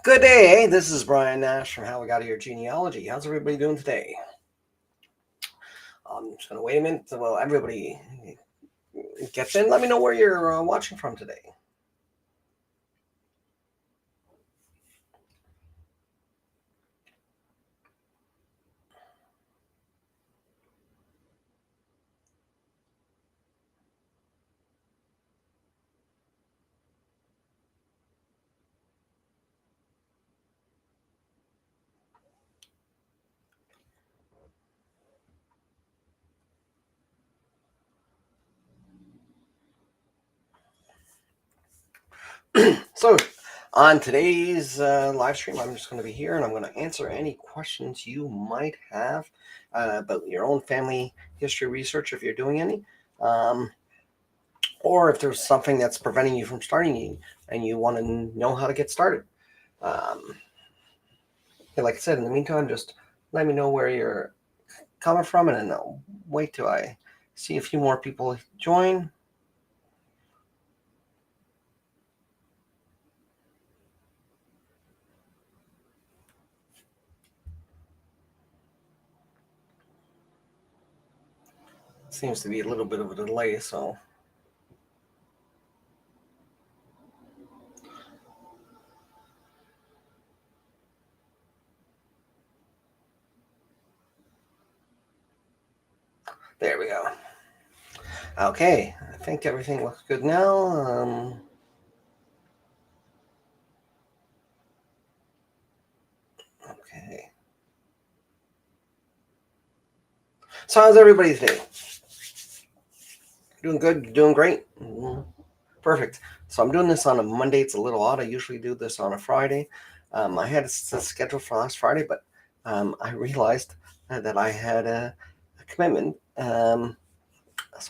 Good day. This is Brian Nash from How We Got Here Genealogy. How's everybody doing today? I'm just going to wait a minute while everybody gets in. Let me know where you're watching from today. So, on today's live stream, I'm just going to be here and I'm going to answer any questions you might have about your own family history research if you're doing any. Or if there's something that's preventing you from starting and you want to know how to get started. Like I said, in the meantime, just let me know where you're coming from, and then I'll wait till I see a few more people join. Seems to be a little bit of a delay, so there we go. Okay, I think everything looks good now. Okay. So how's everybody today? Doing good? Doing great? Perfect. So I'm doing this on a Monday. It's a little odd. I usually do this on a Friday. I had it scheduled for last Friday, but I realized that I had a commitment. So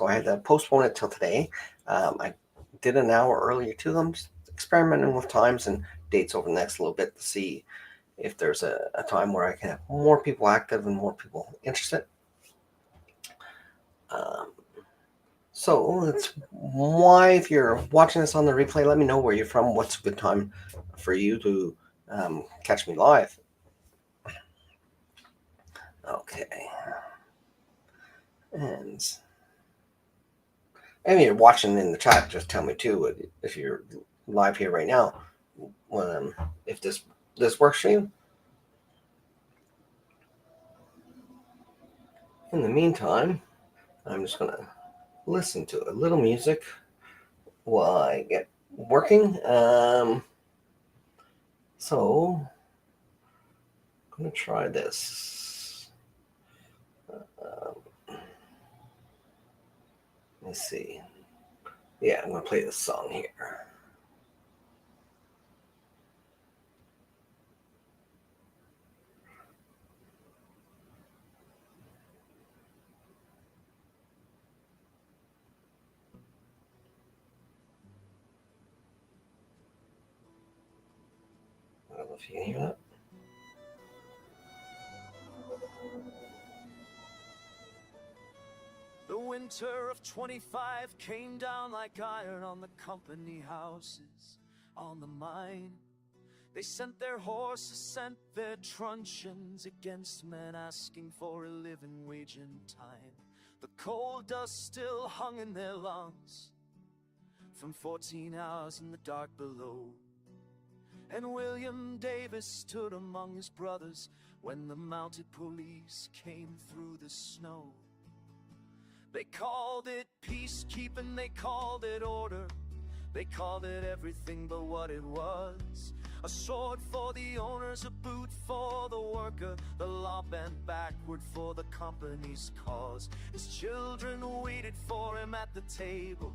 I had to postpone it till today. I did an hour earlier to them, experimenting with times and dates over the next little bit to see if there's a time where I can have more people active and more people interested. So that's why, if you're watching this on the replay, let me know where you're from. What's a good time for you to catch me live? Okay. And you're watching in the chat, just tell me too if you're live here right now. If this works for you. In the meantime, I'm just gonna listen to a little music while I get working. So I'm gonna try this. Let's see. Yeah, I'm gonna play this song here. I don't know if you can hear that. The winter of 25 came down like iron on the company houses, on the mine. They sent their horses, sent their truncheons against men asking for a living wage in time. The coal dust still hung in their lungs from 14 hours in the dark below. And William Davis stood among his brothers when the mounted police came through the snow. They called it peacekeeping, they called it order, they called it everything but what it was. A sword for the owners, a boot for the worker, the law bent backward for the company's cause. His children waited for him at the table,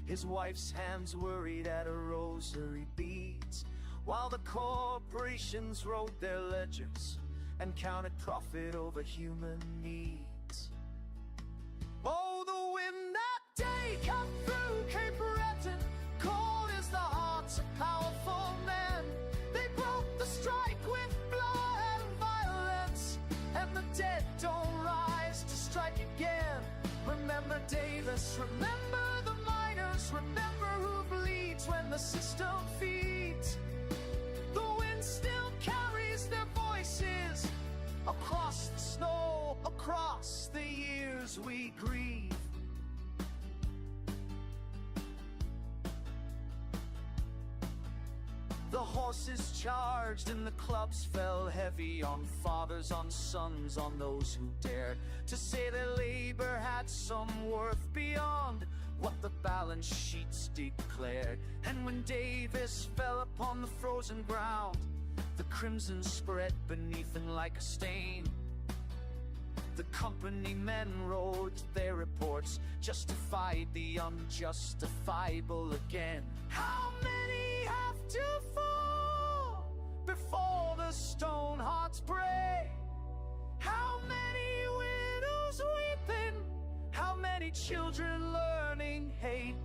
his wife's hands worried at a rosary beads, while the corporations wrote their ledgers and counted profit over human needs. Oh, the wind that day cut through Cape Breton, cold as the hearts of powerful men. They broke the strike with blood and violence, and the dead don't rise to strike again. Remember Davis, remember the miners, remember who bleeds when the system feeds. The wind wind still carries their voices across the snow, across the years we grieve. The horses charged and the clubs fell heavy on fathers, on sons, on those who dared to say their labor had some worth beyond what the balance sheets declared. And when Davis fell upon the frozen ground, the crimson spread beneath him like a stain. The company men wrote their reports, justified the unjustifiable again. How many have to fall before the stone hearts break? How many widows weeping? How many children learning hate?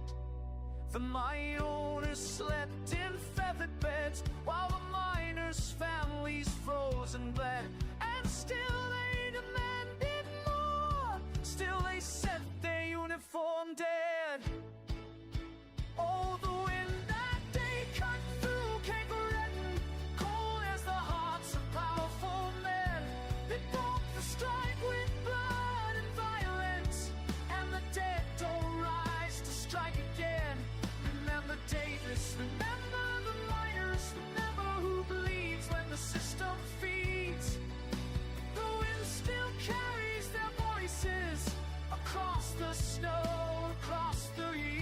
The mine owners slept in feathered beds, while the miners' families froze and bled. And still they demanded more, still they sent their uniform dead. Oh, the wind that day cut through Cape Breton, cold as the hearts of powerful men. It broke the strike with blood and violence, and the dead don't rise to strike again. Remember Davis, remember the miners, remember who bleeds when the system feeds. The wind still carries their voices across the snow, across the years.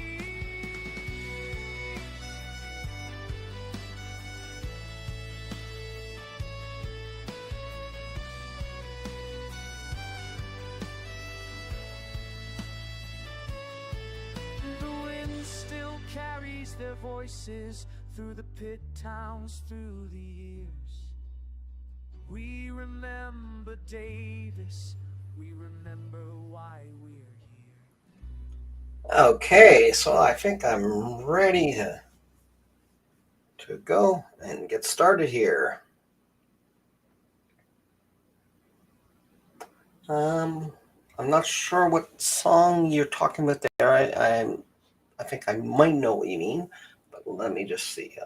The wind still carries their voices through the pit towns, through the years. We remember Davis, we remember why we're here. Okay, so I think I'm ready to go and get started here. I'm not sure what song you're talking about there. I think I might know what you mean, but let me just see.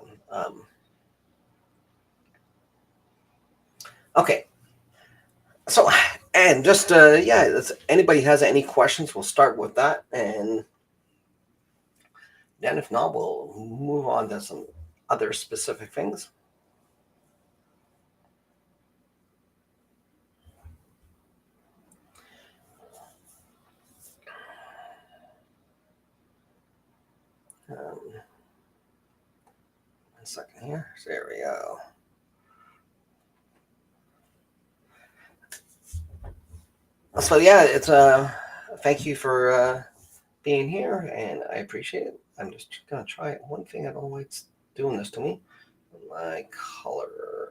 Okay. So, and just if anybody has any questions, we'll start with that, and then if not, we'll move on to some other specific things. One second here. There we go. So yeah, it's thank you for being here, and I appreciate it. I'm just gonna try one thing. I don't know why it's doing this to me. My color.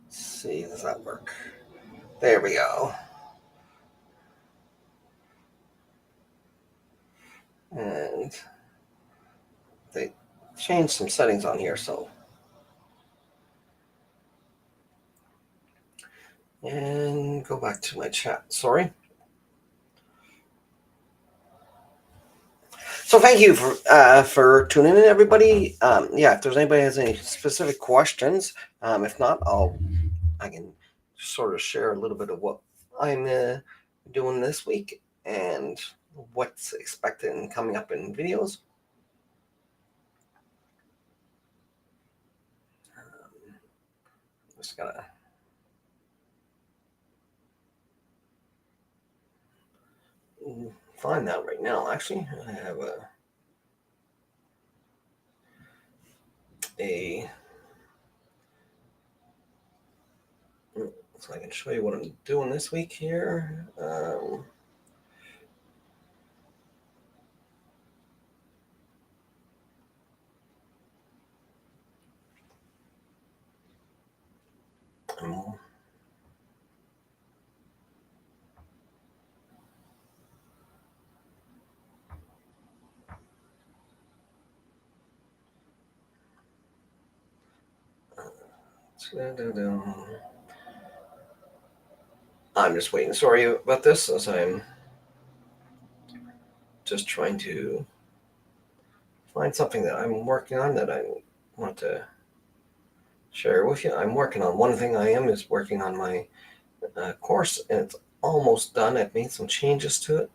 Let's see, does that work? There we go. And they changed some settings on here, so. And go back to my chat. Sorry. So thank you for tuning in, everybody. If there's anybody has any specific questions, if not, I can sort of share a little bit of what I'm doing this week and what's expected and coming up in videos. Just gonna find that right now. Actually, I have so I can show you what I'm doing this week here. I'm just waiting. Sorry about this, as I'm just trying to find something that I'm working on that I want to share with you. I'm working on one thing. I am is working on my course, and it's almost done. I've made some changes to it.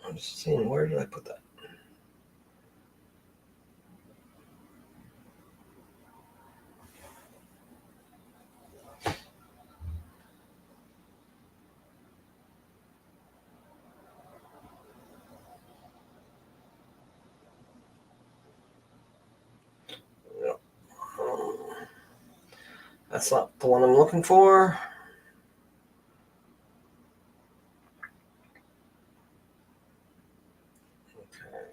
I'm just seeing, where did I put that? No. That's not the one I'm looking for. Okay.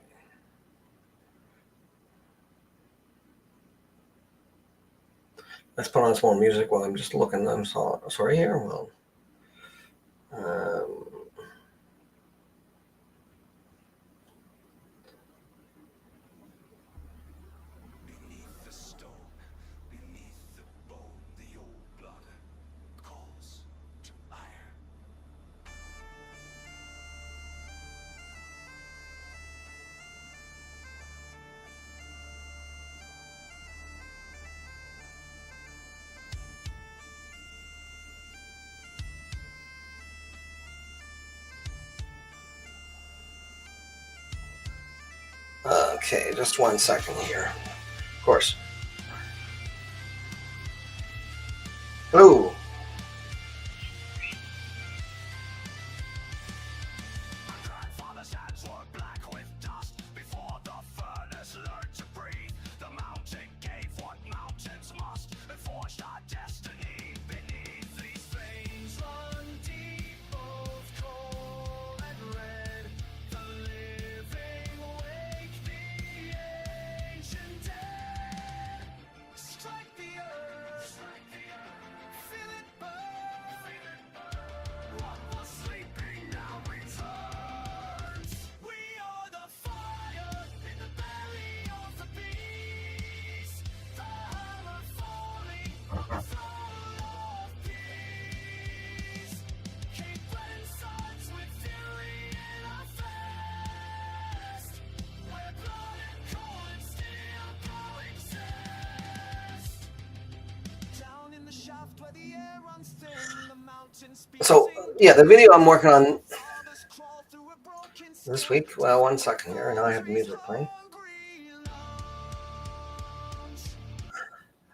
Let's put on some more music while I'm just looking. I'm sorry here. Well, Beneath the stone, beneath the bone, the old blood calls to iron. okay, just 1 second here. Of course. Hello. Grandfather's hands were black with dust before the furnace learned to breathe. The mountain gave what mountains must and forged our destiny beneath these veins. Run deep, both cold and red. The living wake the ancient dead. Strike the earth, feel it burn. What was sleeping now returns. We are the fire in the belly of the beast. The hammer falling on the throne of peace. Cape Breton sons with fury in our fist. Where blood and corn still coexist. Down in the shaft where the air runs thin, the mountain speaks. So, yeah, the video I'm working on this week. Well, 1 second here. Now I have the music playing.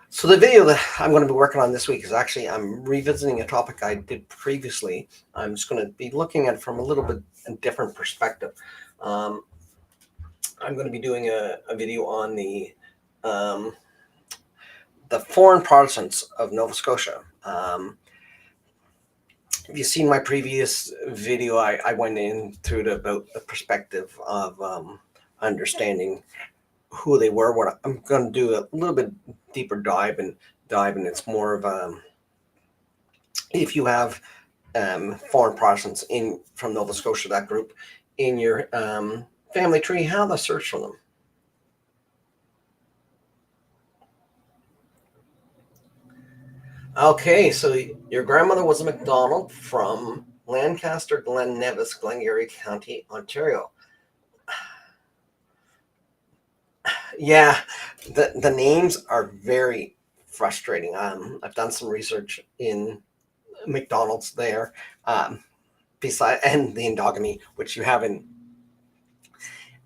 So the video that I'm going to be working on this week is actually, I'm revisiting a topic I did previously. I'm just going to be looking at it from a little bit a different perspective. I'm going to be doing a video on the foreign Protestants of Nova Scotia. If you've seen my previous video, I went in through about the perspective of understanding who they were. What I'm going to do a little bit deeper dive, and it's more of if you have foreign Protestants from Nova Scotia, that group in your family tree, how to search for them. Okay, so your grandmother was a MacDonald from Lancaster, Glen Nevis, Glengarry County, Ontario. Yeah, the names are very frustrating. I've done some research in McDonald's there, and the endogamy, which you have in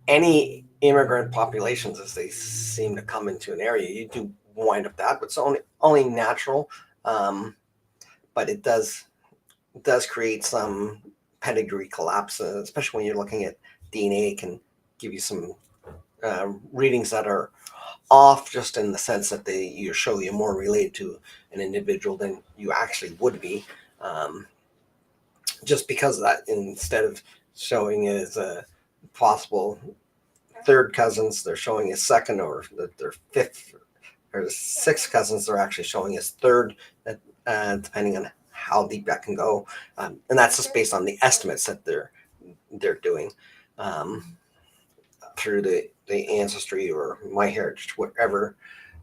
any immigrant populations as they seem to come into an area. You do wind up that, but it's only natural. But it does create some pedigree collapse, especially when you're looking at DNA. It can give you some readings that are off, just in the sense that you show you're more related to an individual than you actually would be, just because of that. Instead of showing as a possible third cousins, they're showing as second, or their fifth or sixth cousins, they're actually showing as third, depending on how deep that can go, and that's just based on the estimates that they're doing through the the Ancestry or MyHeritage, wherever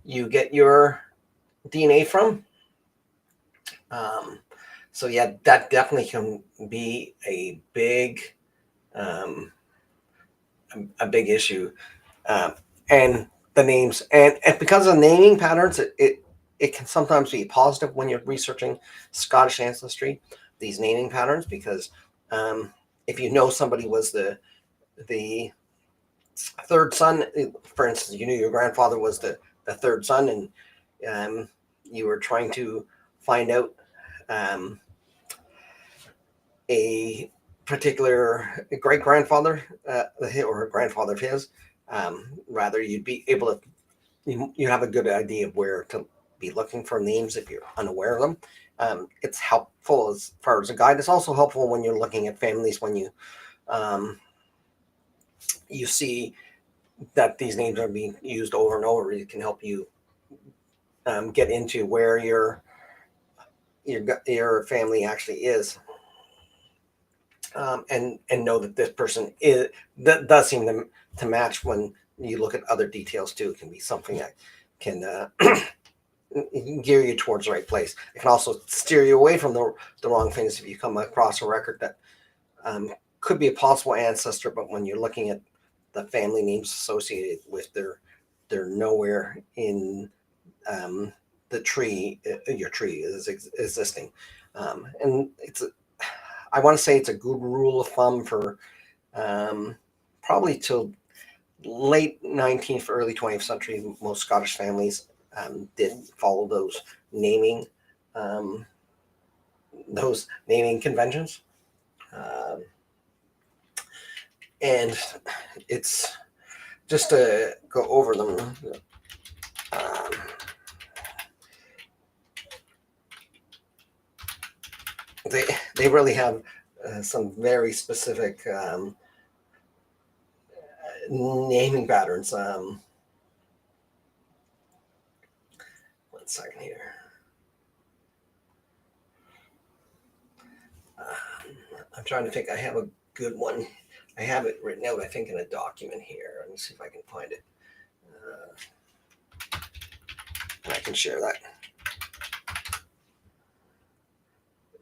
you get your DNA from. So yeah, that definitely can be a big issue. And the names, and because of naming patterns, it can sometimes be positive when you're researching Scottish ancestry, these naming patterns, because if you know somebody was the third son, for instance, you knew your grandfather was the third son, and you were trying to find out a particular great grandfather or a grandfather of his, rather, you'd be able to, you have a good idea of where to be looking for names if you're unaware of them. It's helpful as far as a guide. It's also helpful when you're looking at families, when you see that these names are being used over and over. It can help you get into where your family actually is, and know that this person is, that does seem to match when you look at other details too. It can be something that can gear you towards the right place. It can also steer you away from the wrong things if you come across a record that could be a possible ancestor, but when you're looking at the family names associated with, they're nowhere in the tree. Your tree is existing, and I want to say it's a good rule of thumb for probably till late 19th, early 20th century. Most Scottish families did follow those naming conventions, and it's just to go over them. They really have some very specific naming patterns. One second here. I'm trying to think. I have a good one. I have it written out, I think, in a document here. Let me see if I can find it. I can share that.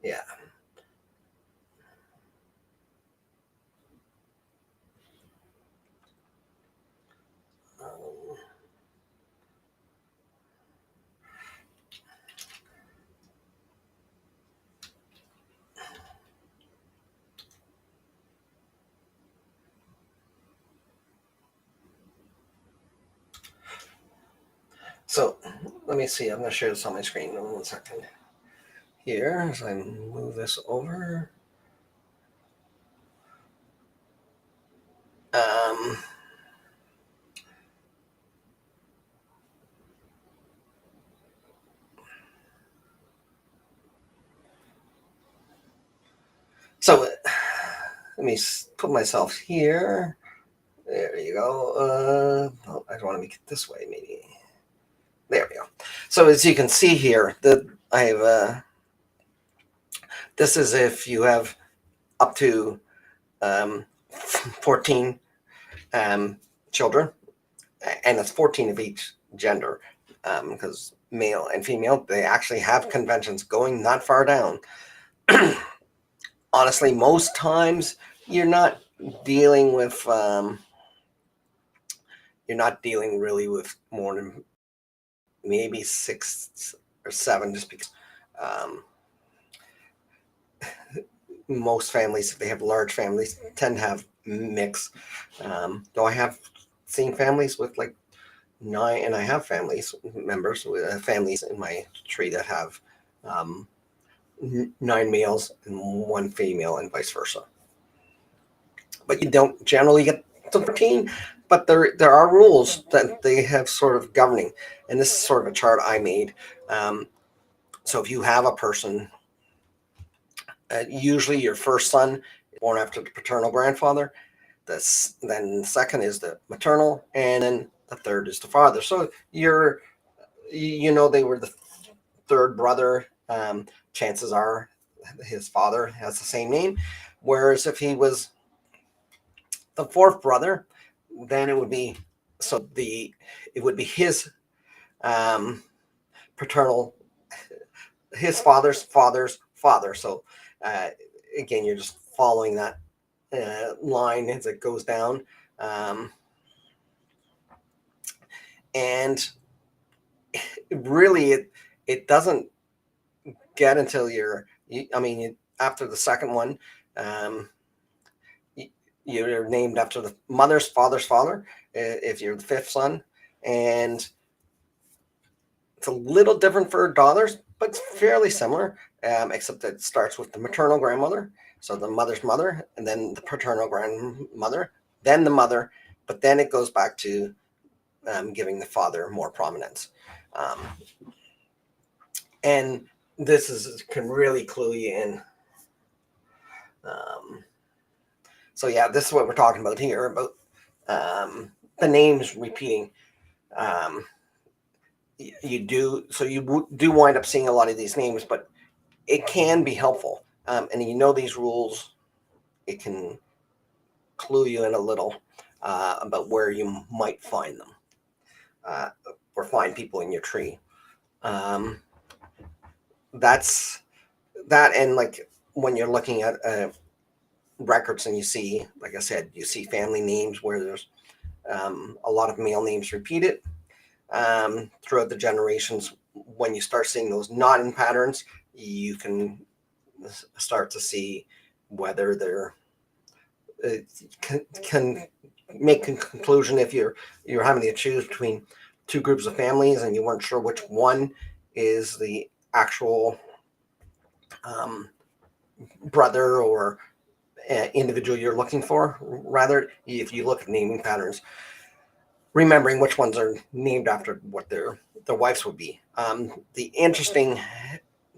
Yeah. So let me see. I'm going to share this on my screen in 1 second. Here, as I move this over. So let me put myself here. There you go. I don't want to make it this way, maybe. There we go. So as you can see here, I have this is if you have up to 14 children, and it's 14 of each gender, because male and female, they actually have conventions going not far down. Honestly, most times you're not dealing with really with more than maybe 6 or 7, just because most families, if they have large families, tend to have mix. Though I have seen families with like 9, and I have members with families in my tree that have 9 males and 1 female, and vice versa. But you don't generally get to 14. But there are rules that they have sort of governing, and this is sort of a chart I made. So if you have a person, usually your first son is born after the paternal grandfather, then second is the maternal, and then the third is the father. So they were the third brother. Chances are his father has the same name. Whereas if he was the fourth brother, then it would be so it would be his paternal, his father's father. So again, you're just following that line as it goes down, and really it doesn't get until after the second one, you're named after the mother's father's father if you're the fifth son, and it's a little different for daughters, but it's fairly similar, except that it starts with the maternal grandmother, so the mother's mother, and then the paternal grandmother, then the mother, but then it goes back to giving the father more prominence. And this can really clue you in. So yeah, this is what we're talking about here, about the names repeating. You do wind up seeing a lot of these names, but it can be helpful. And these rules, it can clue you in a little about where you might find them, or find people in your tree. That's that. And like when you're looking at records and you see, like I said, you see family names where there's a lot of male names repeated throughout the generations. When you start seeing those knotting patterns, you can start to see whether they're can make a conclusion if you're having to choose between two groups of families and you weren't sure which one is the actual brother or individual you're looking for. Rather, if you look at naming patterns, remembering which ones are named after what their wives would be. The interesting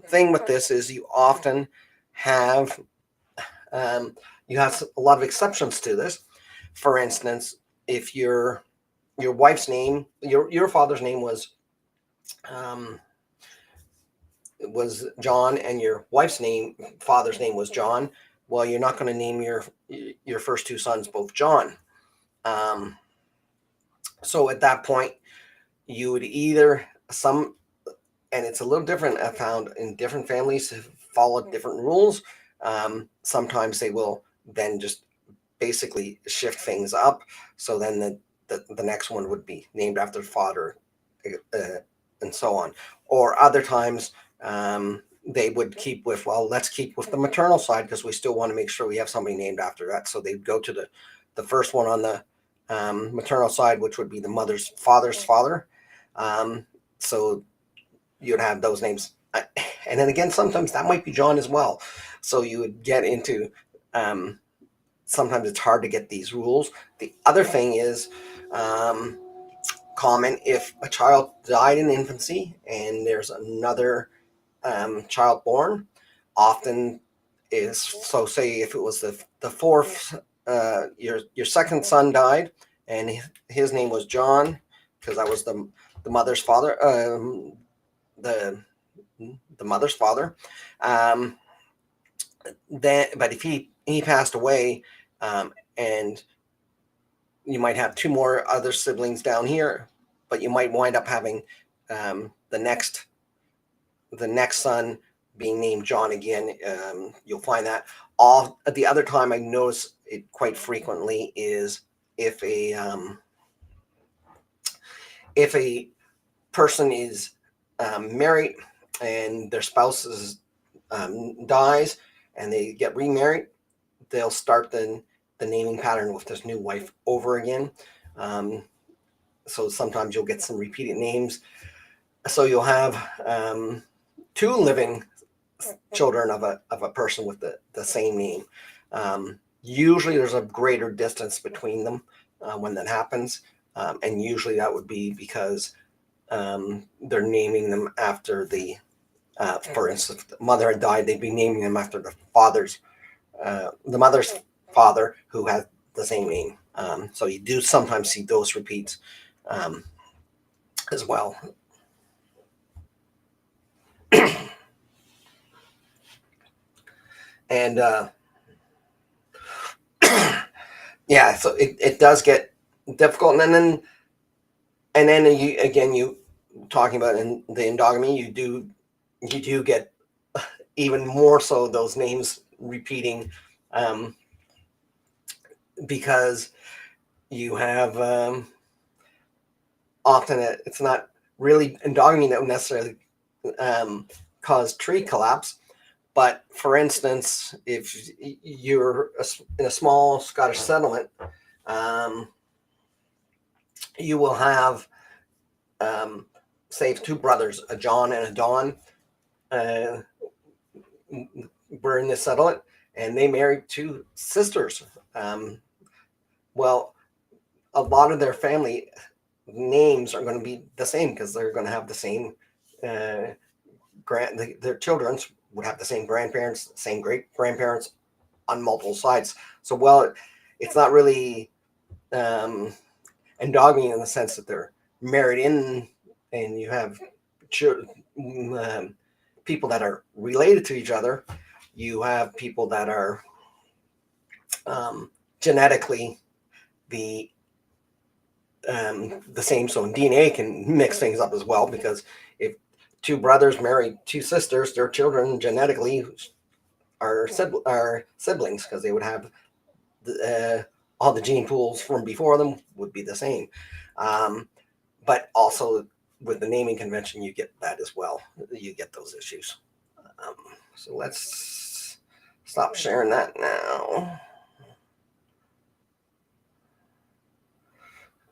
thing with this is you often have you have a lot of exceptions to this. For instance, if your wife's name, your father's name was John, and your wife's father's name was John, well, you're not going to name your first two sons both John. So at that point, you would either and it's a little different. I found in different families follow different rules. Sometimes they will then just basically shift things up. So then the next one would be named after the father, and so on. Or other times, they would keep with, well, let's keep with the maternal side because we still want to make sure we have somebody named after that. So they'd go to the first one on the maternal side, which would be the mother's father's father. So you'd have those names. And then again, sometimes that might be John as well. So you would get into, sometimes it's hard to get these rules. The other thing is common if a child died in infancy and there's another child born, often is, so say if it was the fourth, your second son died and his name was John because that was the mother's father, the mother's father. Then, but if he passed away, and you might have two more other siblings down here, but you might wind up having the next son being named John again. You'll find that. All the other time I notice it quite frequently is if a person is married and their spouse dies and they get remarried, they'll start the naming pattern with this new wife over again. So sometimes you'll get some repeated names. So you'll have two living children of a person with the same name. Usually there's a greater distance between them when that happens. And usually that would be because they're naming them after for instance, if the mother had died, they'd be naming them after the mother's father who had the same name. So you do sometimes see those repeats as well. And yeah, so it does get difficult. And then And then you talking about in the endogamy, you do get even more so those names repeating, because you have often it's not really endogamy that would necessarily cause tree collapse. But for instance, if you're in a small Scottish settlement, you will have, say, two brothers, a John and a Don, were in this settlement, and they married two sisters. Well, a lot of their family names are going to be the same because they're going to have the same their children would have the same grandparents, same great grandparents on multiple sides. So, well, it's not really endogamy in the sense that they're married in, and you have people that are related to each other. You have people that are genetically the same. So DNA can mix things up as well, because if two brothers marry two sisters, their children genetically are siblings, because they would have all the gene pools from before them would be the same. But also with the naming convention, you get that as well. You get those issues. So let's stop sharing that now.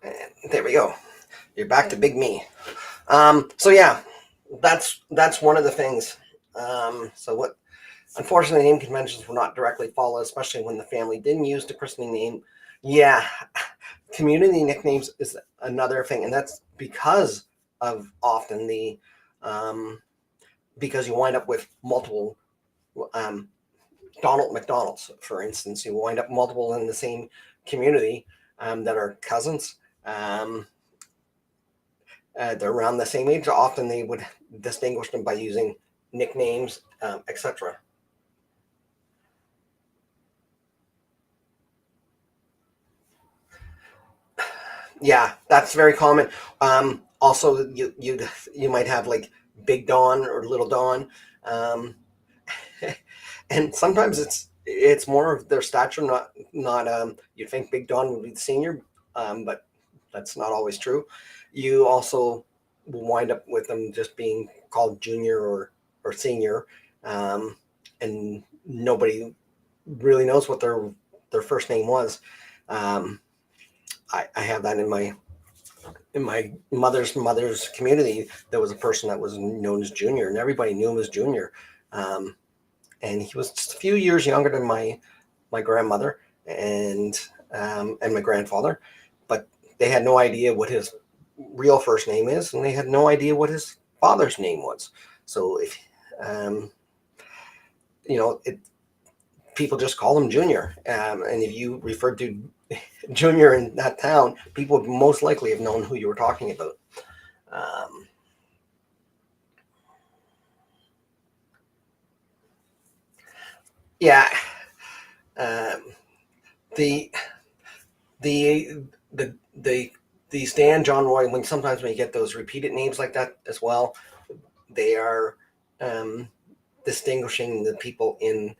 And there we go. You're back to big me. So yeah, that's one of the things. So what, unfortunately, name conventions were not directly followed, especially when the family didn't use the christening name. Yeah, community nicknames is another thing, and that's because of often the because you wind up with multiple Donald McDonald's, for instance. You wind up multiple in the same community that are cousins. They're around the same age. Often they would distinguish them by using nicknames, etc. Yeah, that's very common. Also, you might have like Big Don or Little Don, and sometimes it's more of their stature. Not you'd think Big Don would be the senior, but that's not always true. You also will wind up with them just being called junior or senior, and nobody really knows what their first name was. I have that in my mother's community. There was a person that was known as Junior, and everybody knew him as Junior. And he was just a few years younger than my grandmother and my grandfather, but they had no idea what his real first name is, and they had no idea what his father's name was. So if people just call him Junior, and if you referred to Junior in that town, people would most likely have known who you were talking about. Yeah, the the these Dan, John, Roy, when sometimes when you get those repeated names like that as well, they are distinguishing the people in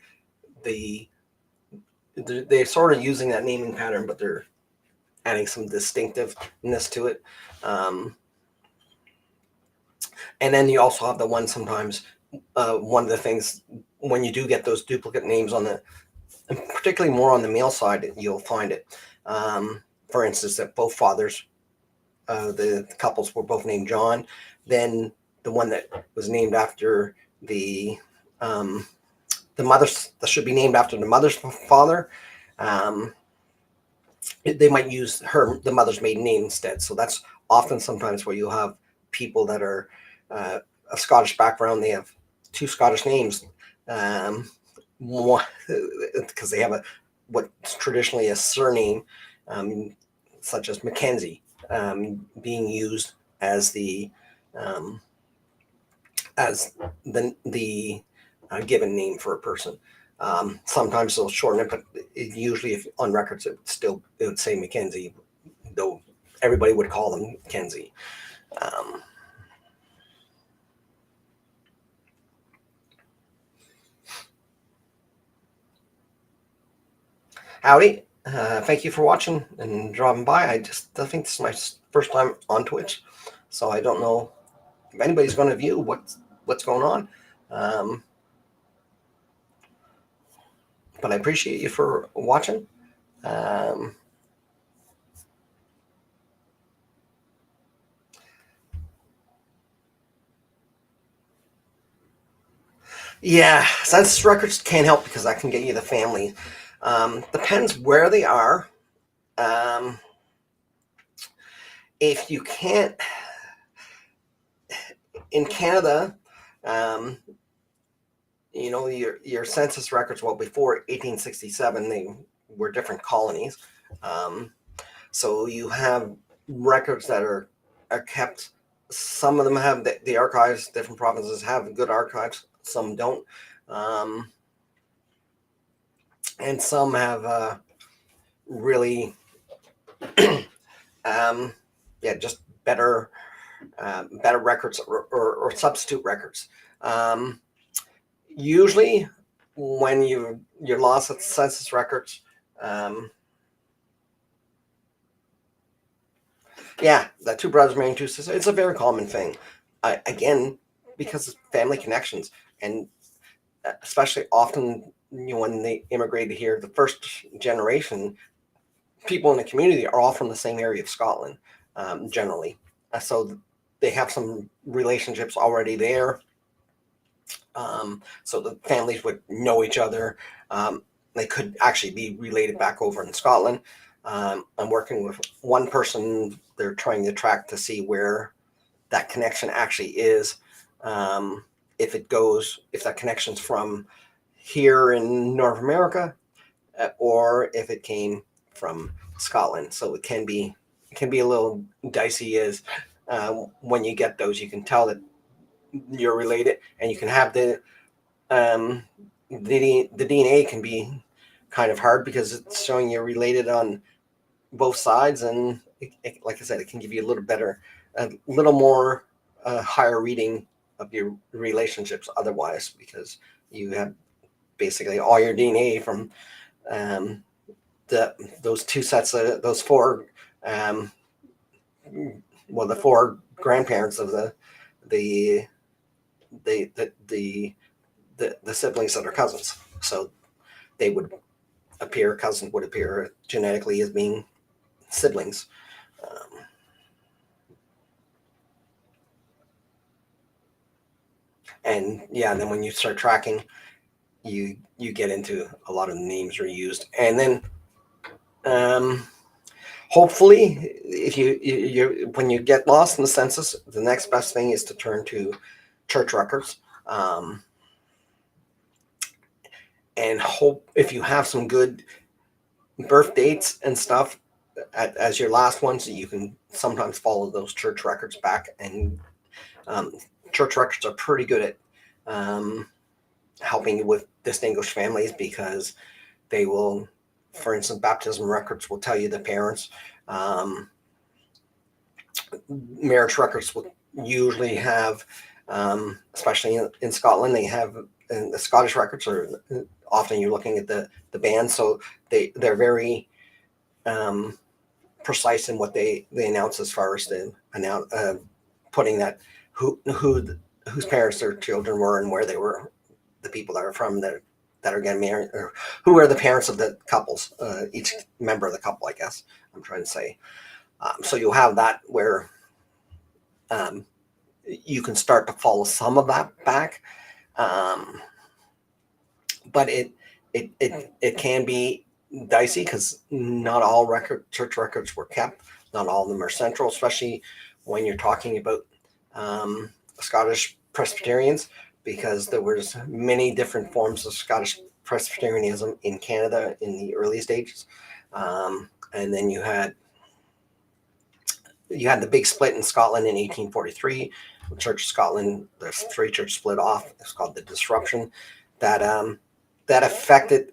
they're sort of using that naming pattern, but they're adding some distinctiveness to it. And then you also have the one sometimes, one of the things when you do get those duplicate names on the, particularly more on the male side, you'll find it. For instance, that both fathers, the couples were both named John. Then the one that was named after the mother's, that should be named after the mother's father. They might use the mother's maiden name instead. So that's often sometimes where you'll have people that are of Scottish background. They have two Scottish names, one because they have what's traditionally a surname, such as Mackenzie, being used as the given name for a person. Sometimes they'll shorten it, but usually, if on records, it would say Mackenzie, though everybody would call them Kenzie. Howdy. Thank you for watching and dropping by. I think this is my first time on Twitch, so I don't know if anybody's going to view what's going on. But I appreciate you for watching. Yeah, census records can't help because I can get you the family. Depends where they are. If you can't, in Canada, your census records, well, before 1867, they were different colonies. So you have records that are kept. Some of them have the archives. Different provinces have good archives. Some don't. And some have really, just better records or substitute records. Usually, when you're lost at census records, the two brothers marrying two sisters, it's a very common thing. Again, because of family connections, and especially often when they immigrated here, the first generation people in the community are all from the same area of Scotland, generally. So they have some relationships already there. So the families would know each other. They could actually be related back over in Scotland. I'm working with one person. They're trying to track to see where that connection actually is. If that connection's from here in North America, or if it came from Scotland. So it can be a little dicey as when you get those, you can tell that you're related, and you can have the DNA can be kind of hard because it's showing you're related on both sides, and like I said, it can give you a little more higher reading of your relationships otherwise, because you have basically all your DNA from those two sets of those four, the four grandparents of the siblings that are cousins. So they would appear, cousins would appear genetically as being siblings. And then when you start tracking, you get into a lot of names are used, and then hopefully, if you when you get lost in the census, the next best thing is to turn to church records, and hope if you have some good birth dates and stuff as your last ones, you can sometimes follow those church records back. And church records are pretty good at helping you with distinguished families, because they will, for instance, baptism records will tell you the parents. Marriage records will usually have, especially in Scotland, they have the Scottish records, or often you're looking at the band, so they're very precise in what they announce as far as the putting that whose parents their children were and where they were, the people that are from that are getting married, or who are the parents of the couples, each member of the couple, I guess I'm trying to say. So you'll have that where you can start to follow some of that back, but it can be dicey because not all church records were kept. Not all of them are central, especially when you're talking about Scottish Presbyterians, because there was many different forms of Scottish Presbyterianism in Canada in the early stages, and then you had the big split in Scotland in 1843. The Church of Scotland, the three churches split off. It's called the Disruption. That affected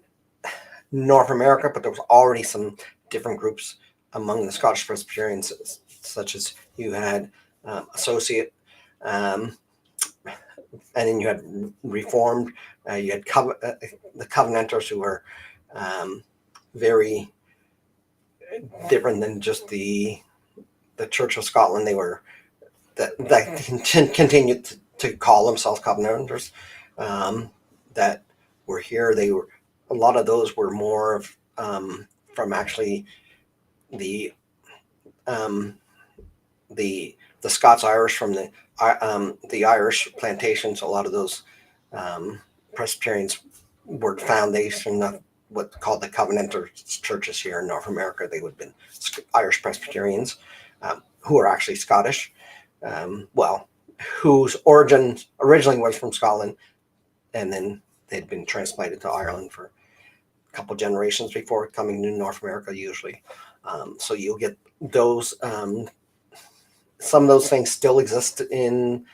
North America, but there was already some different groups among the Scottish Presbyterians, such as you had associate, and then you had Reformed, you had the Covenanters, who were very different than just the Church of Scotland. They were that continued to call themselves Covenanters, that were here. They were, a lot of those were more of from actually the Scots Irish, from the Irish plantations. A lot of those Presbyterians were the foundation of what's called the Covenanter churches here in North America. They would have been Irish Presbyterians, who are actually Scottish, whose origin originally was from Scotland, and then they'd been transplanted to Ireland for a couple generations before coming to North America, usually. So you'll get those. Some of those things still exist in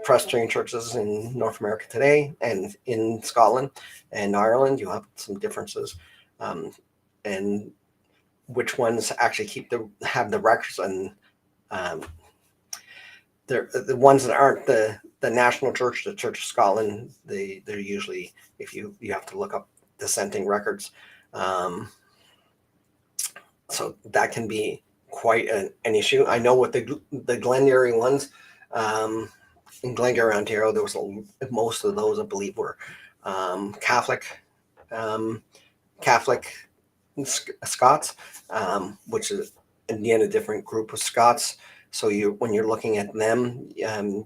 Presbyterian churches in North America today, and in Scotland and Ireland. You have some differences, and which ones actually have the records, and they're the ones that aren't the national church, the Church of Scotland. They're usually, if you have to look up dissenting records, so that can be quite an issue. I know with the Glengarry ones, in Glengarry, Ontario, there was most of those, I believe, were Catholic Scots, which is again a different group of Scots. So when you're looking at them,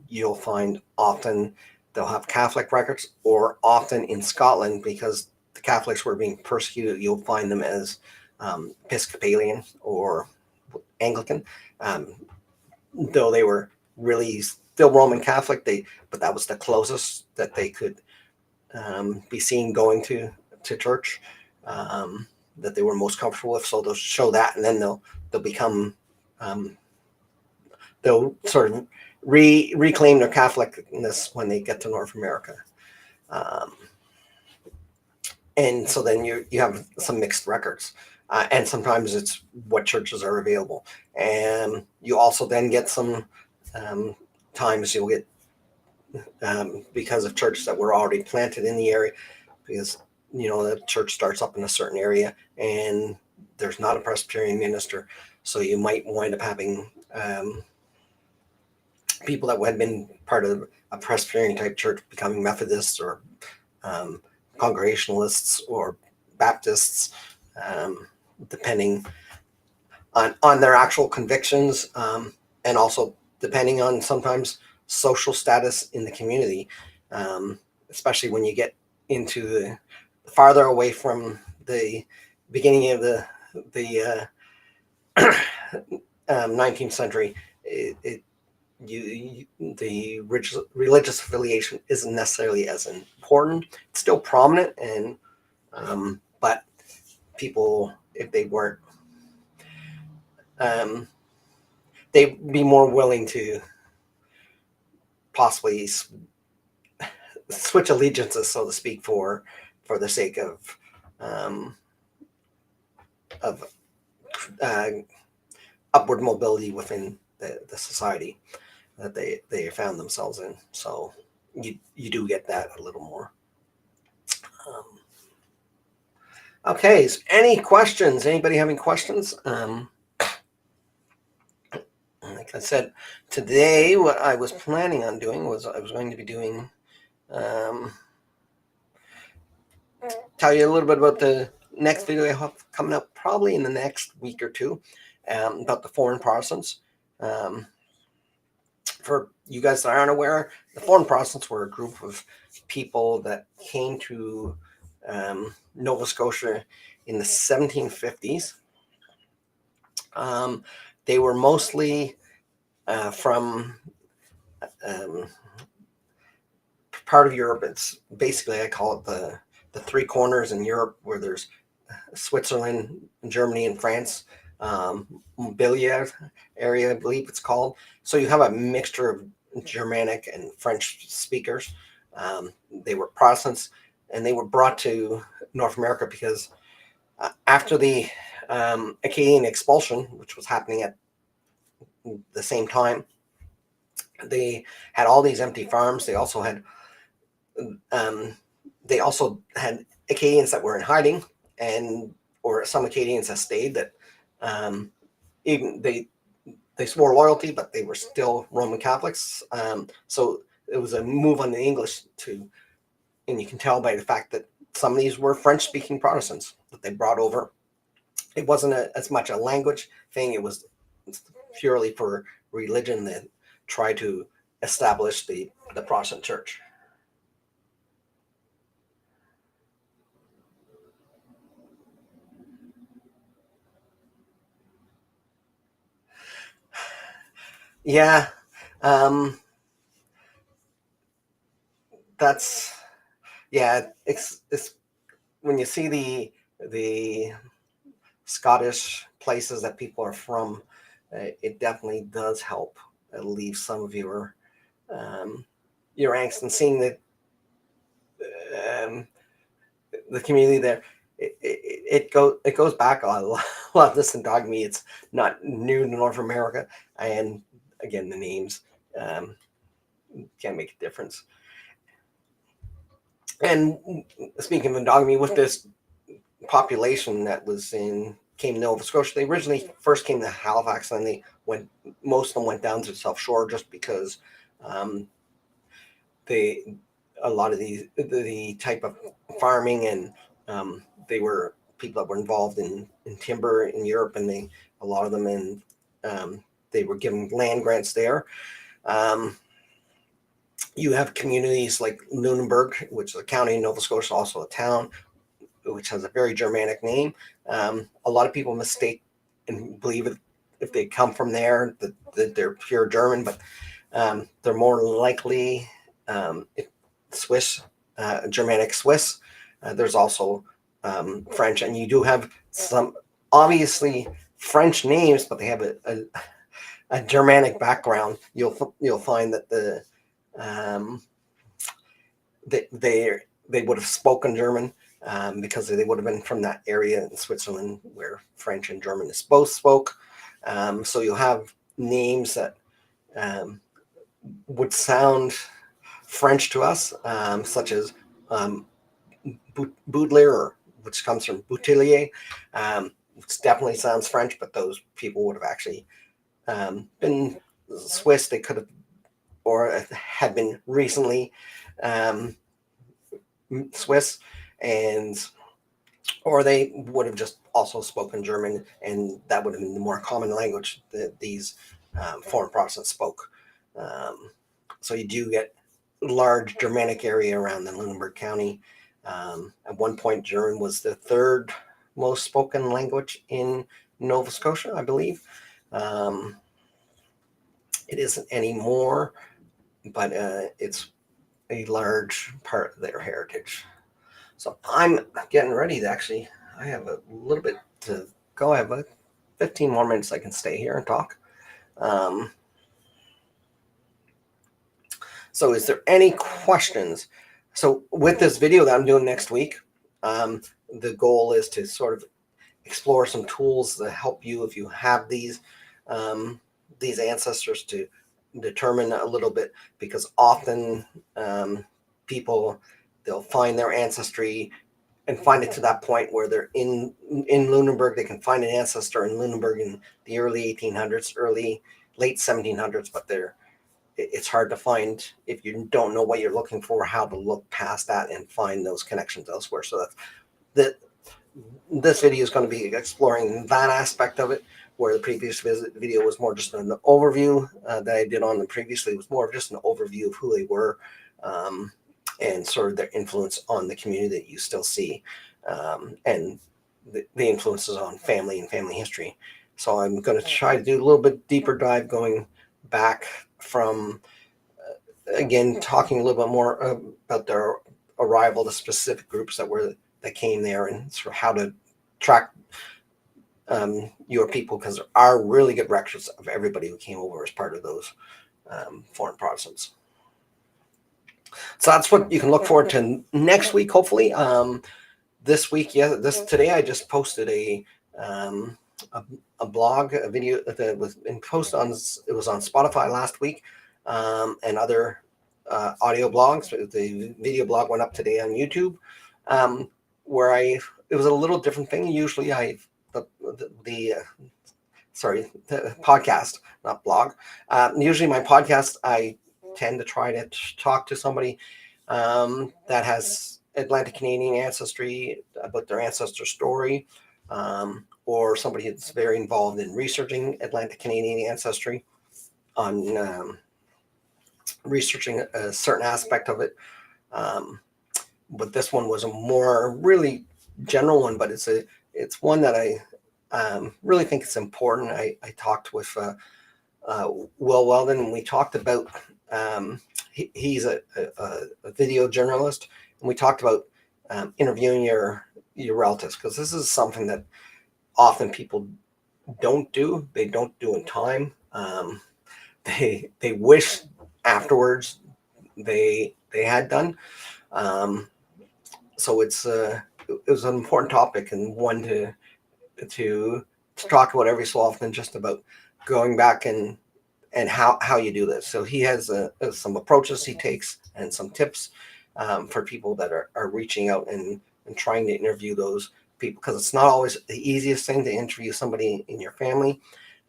you'll find often they'll have Catholic records, or often in Scotland, because the Catholics were being persecuted, you'll find them as Episcopalian or Anglican, though they were really still Roman Catholic. But that was the closest that they could be seen going to church, that they were most comfortable with. So they'll show that, and then they'll become they'll sort of reclaim their Catholicness when they get to North America. And so then you have some mixed records, and sometimes it's what churches are available. And you also then get some times you'll get, because of churches that were already planted in the area, because the church starts up in a certain area and there's not a Presbyterian minister, so you might wind up having people that had been part of a Presbyterian type church becoming Methodists, or Congregationalists, or Baptists, depending on their actual convictions, and also depending on sometimes social status in the community, especially when you get into the farther away from the beginning of the 19th century. The religious affiliation isn't necessarily as important. It's still prominent, and but people, if they weren't, they'd be more willing to possibly switch allegiances, so to speak, for the sake of upward mobility within the society that they found themselves in. So you do get that a little more. Okay, so any questions? Anybody having questions? Like I said, today what I was planning on doing was I was going to be doing, tell you a little bit about the next video I have coming up probably in the next week or two, about the foreign Protestants. For you guys that aren't aware, the foreign Protestants were a group of people that came to Nova Scotia in the 1750s. They were mostly from part of Europe. It's basically, I call it the three corners in Europe, where there's Switzerland, Germany, and France. Mobilier area, I believe it's called. So you have a mixture of Germanic and French speakers. They were Protestants, and they were brought to North America because after the Acadian expulsion, which was happening at the same time. They had all these empty farms. They also had Acadians that were in hiding, or some Acadians that stayed that even they swore loyalty, but they were still Roman Catholics. So it was a move on the English and you can tell by the fact that some of these were French-speaking Protestants that they brought over. It wasn't as much a language thing. It was purely for religion that tried to establish the Protestant church. Yeah, that's it's when you see the Scottish places that people are from, it definitely does help leave some of your angst, and seeing the community there. It goes back a lot of this endogamy. It's not new to North America, and again, the names can make a difference. And speaking of endogamy, with this population that came to Nova Scotia, they originally first came to Halifax, and most of them went down to the South Shore just because a lot of the type of farming, and they were people that were involved in timber in Europe, and a lot of them they were given land grants there. You have communities like Lunenburg, which is a county in Nova Scotia, also a town, which has a very Germanic name. A lot of people mistake and believe if they come from there that they're pure German, but they're more likely Swiss, Germanic Swiss. There's also French, and you do have some obviously French names, but they have a Germanic background. You'll find that they would have spoken German because they would have been from that area in Switzerland where French and German is both spoke. So you'll have names that would sound French to us, such as Baudelaire, which comes from Boutillier, which definitely sounds French, but those people would have actually been Swiss. They could have, or had been recently Swiss, or they would have just also spoken German, and that would have been the more common language that these foreign Protestants spoke. So you do get large Germanic area around the Lunenburg County. At one point, German was the third most spoken language in Nova Scotia, I believe. It isn't anymore, but it's a large part of their heritage. So I'm getting ready to I have a little bit to go. I have 15 more minutes I can stay here and talk. So is there any questions? So with this video that I'm doing next week, the goal is to sort of explore some tools that help you if you have these ancestors to determine a little bit, because often people, they'll find their ancestry and find it to that point where they're in Lunenburg. They can find an ancestor in Lunenburg in the early 1800s, late 1700s, but it's hard to find if you don't know what you're looking for, how to look past that and find those connections elsewhere. So this video is going to be exploring that aspect of it, where the previous video was more just an overview that I did on them previously. It was more of just an overview of who they were and sort of their influence on the community that you still see, and the influences on family and family history. So I'm going to try to do a little bit deeper dive, going back from, again, talking a little bit more about their arrival, the specific groups that came there, and sort of how to track your people, because there are really good records of everybody who came over as part of those foreign Protestants. So that's what you can look forward to next week, hopefully. This week, today I just posted a um, a blog, a video that was in post on, it was on Spotify last week, and other audio blogs. The video blog went up today on YouTube, where it was a little different thing. Usually the podcast, not blog. Usually my podcast, I tend to try to talk to somebody that has Atlantic Canadian ancestry, about their ancestor story, or somebody that's very involved in researching Atlantic Canadian ancestry, on researching a certain aspect of it. But this one was a more really general one, but it's one that I really think it's important. I talked with Will Weldon, and we talked about he's a video journalist, and we talked about interviewing your relatives, because this is something that often people don't do. They don't do in time. They wish afterwards they had done. So it was an important topic, and one to talk about every so often, just about going back and how you do this. So he has some approaches he takes and some tips for people that are reaching out and trying to interview those people, because it's not always the easiest thing to interview somebody in your family.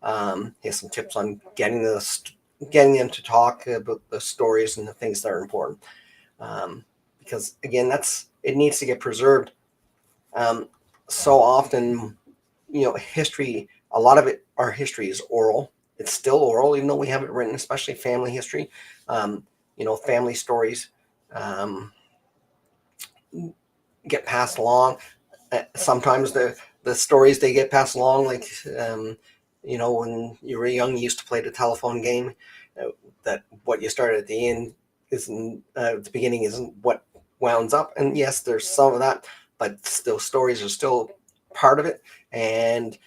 He has some tips on getting them to talk about the stories and the things that are important, because again, it needs to get preserved. So often, history, a lot of our history is oral. It's still oral, even though we have it written, especially family history. Family stories get passed along. Sometimes the stories, they get passed along, like, when you were young, you used to play the telephone game, that what you started at the end isn't, at the beginning isn't what wounds up. And yes, there's some of that, but still, stories are still part of it. And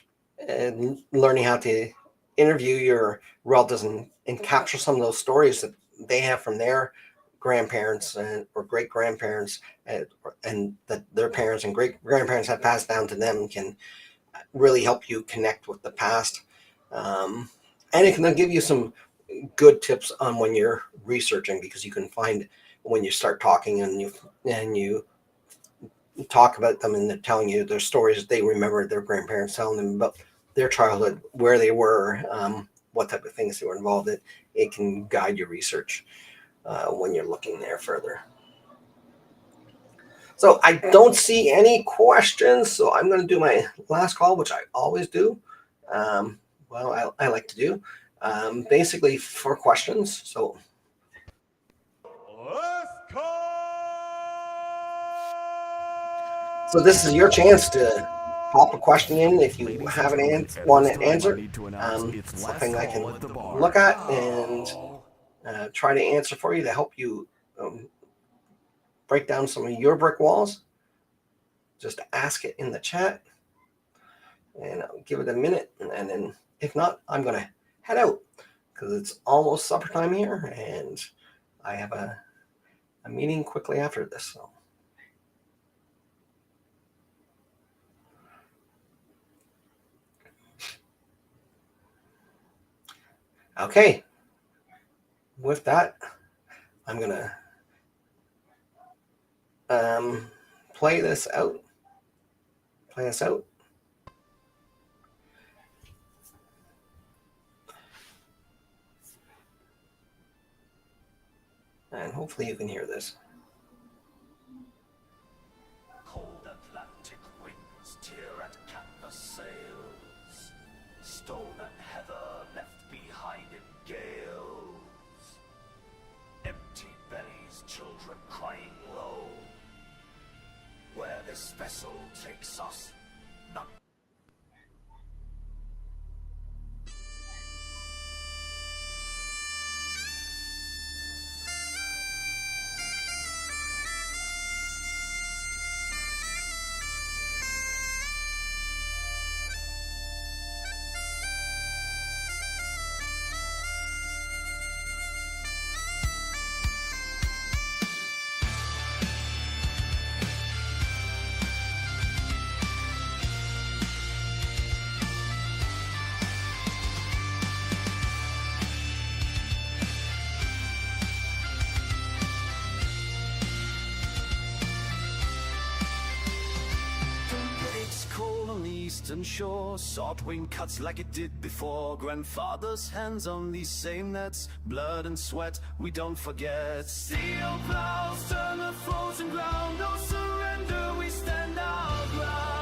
learning how to interview your relatives and capture some of those stories that they have from their grandparents or great grandparents, and that their parents and great grandparents have passed down to them, can really help you connect with the past. And it can give you some good tips on when you're researching, because you can find, when you start talking and you talk about them, and they're telling you their stories that they remember their grandparents telling them about their childhood, where they were, what type of things they were involved in. It can guide your research when you're looking there further. So I don't see any questions, so I'm going to do my last call, which I always do. I like to do, basically for questions. So this is your chance to pop a question in if you have one answer. Something I can look at and try to answer for you, to help you break down some of your brick walls. Just ask it in the chat, and I'll give it a minute, and then if not, I'm going to head out, because it's almost supper time here, and I have a meeting quickly after this. So. Okay, with that, I'm going to play this out. And hopefully you can hear this. Cold Atlantic winds tear at canvas sails. Stone and heather left behind in gales. Empty bellies, children crying low. Where this vessel takes us, none. eastern shore. Sword-wing cuts like it did before. Grandfather's hands on these same nets. Blood and sweat, we don't forget. Steel plows turn the frozen ground. No surrender, we stand our ground.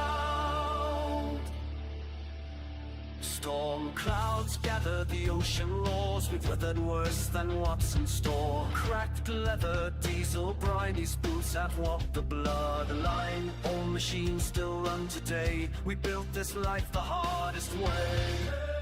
Storm clouds gather the ocean roars. We've weathered worse than what's in store. Cracked leather, diesel, briny boots have walked the bloodline. All machines still run today. We built this life the hardest way.